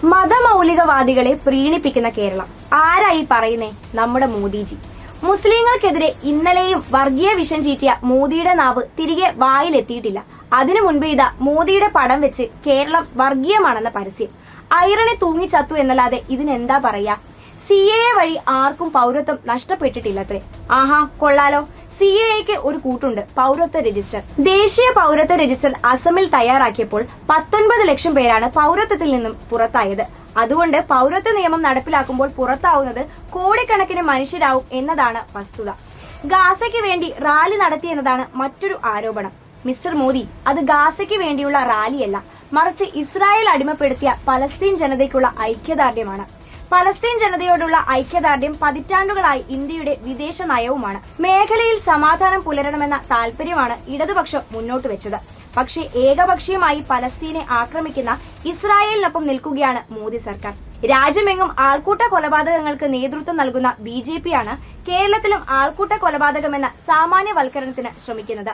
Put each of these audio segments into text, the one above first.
മതമൌലികവാദികളെ പ്രീണിപ്പിക്കുന്ന കേരളം ആരായി പറയുന്നേ? നമ്മുടെ മോദിജി. മുസ്ലിങ്ങൾക്കെതിരെ ഇന്നലെയും വർഗീയ വിഷം ചീറ്റിയ മോദിയുടെ നാവ് തിരികെ വായിലെത്തിയിട്ടില്ല. അതിനു മുൻപേ ഇതാ മോദിയുടെ പടം വെച്ച് കേരളം വർഗീയമാണെന്ന പരസ്യം. ഐറണി തൂങ്ങിച്ചത്തു എന്നല്ലാതെ ഇതിനെന്താ പറയാ? CAA വഴി ആർക്കും പൗരത്വം നഷ്ടപ്പെട്ടിട്ടില്ലത്രേ. ആഹാ, കൊള്ളാലോ. CAAക്ക് ഒരു കൂട്ടുണ്ട്, പൗരത്വ രജിസ്റ്റർ. ദേശീയ പൗരത്വ രജിസ്റ്റർ അസമിൽ തയ്യാറാക്കിയപ്പോൾ 19 ലക്ഷം പേരാണ് പൗരത്വത്തിൽ നിന്നും പുറത്തായത്. അതുകൊണ്ട് പൗരത്വ നിയമം നടപ്പിലാക്കുമ്പോൾ പുറത്താവുന്നത് കോടിക്കണക്കിന് മനുഷ്യരാവും എന്നതാണ് വസ്തുത. ഗാസയ്ക്ക് വേണ്ടി റാലി നടത്തിയെന്നതാണ് മറ്റൊരു ആരോപണം. മിസ്റ്റർ മോദി, അത് ഗാസയ്ക്ക് വേണ്ടിയുള്ള റാലിയല്ല, മറിച്ച് ഇസ്രായേൽ അടിമപ്പെടുത്തിയ പലസ്തീൻ ജനതയ്ക്കുള്ള ഐക്യദാർഢ്യമാണ്. പലസ്തീൻ ജനതയോടുള്ള ഐക്യദാർഢ്യം പതിറ്റാണ്ടുകളായി ഇന്ത്യയുടെ വിദേശ നയവുമാണ്. മേഖലയിൽ സമാധാനം പുലരണമെന്ന താൽപര്യമാണ് ഇടതുപക്ഷം മുന്നോട്ട് വെച്ചത്. പക്ഷേ ഏകപക്ഷീയമായി പലസ്തീനെ ആക്രമിക്കുന്ന ഇസ്രായേലിനൊപ്പം നിൽക്കുകയാണ് മോദി സർക്കാർ. രാജ്യമെങ്ങും ആൾക്കൂട്ട കൊലപാതകങ്ങൾക്ക് നേതൃത്വം നൽകുന്ന BJPയാണ് കേരളത്തിലും ആൾക്കൂട്ട കൊലപാതകമെന്ന സാമാന്യവൽക്കരണത്തിന് ശ്രമിക്കുന്നത്.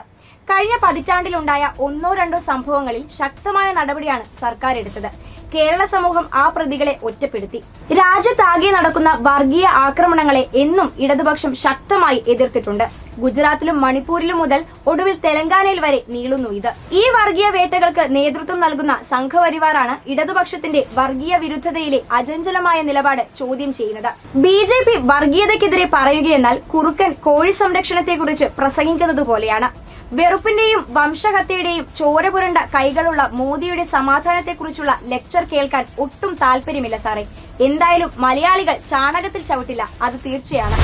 കഴിഞ്ഞ പതിറ്റാണ്ടിലുണ്ടായ 1-2 സംഭവങ്ങളിൽ ശക്തമായ നടപടിയാണ് സർക്കാർ എടുത്തത്. കേരള സമൂഹം ആ പ്രതികളെ ഒറ്റപ്പെടുത്തി. രാജ്യത്താകെ നടക്കുന്ന വർഗീയ ആക്രമണങ്ങളെ എന്നും ഇടതുപക്ഷം ശക്തമായി എതിർത്തിട്ടുണ്ട്. ഗുജറാത്തിലും മണിപ്പൂരിലും മുതൽ ഒടുവിൽ തെലങ്കാനയിൽ വരെ നീളുന്നു ഇത്. ഈ വർഗീയ വേട്ടകൾക്ക് നേതൃത്വം നൽകുന്ന സംഘപരിവാറാണ് ഇടതുപക്ഷത്തിന്റെ വർഗീയ വിരുദ്ധതയിലെ അചഞ്ചലമായ നിലപാട് ചോദ്യം ചെയ്യുന്നത്. BJP വർഗീയതയ്ക്കെതിരെ പറയുകയെന്നാൽ കുറുക്കൻ കോഴി സംരക്ഷണത്തെക്കുറിച്ച് പ്രസംഗിക്കുന്നതുപോലെയാണ്. വെറുപ്പിന്റെയും വംശഹത്യയുടെയും ചോരപുരണ്ട കൈകളുള്ള മോദിയുടെ സമാധാനത്തെക്കുറിച്ചുള്ള ലെക്ചർ കേൾക്കാൻ ഒട്ടും താല്പര്യമില്ല സാറേ. എന്തായാലും മലയാളികൾ ചാണകത്തിൽ ചവിട്ടില്ല, അത് തീർച്ചയാണ്.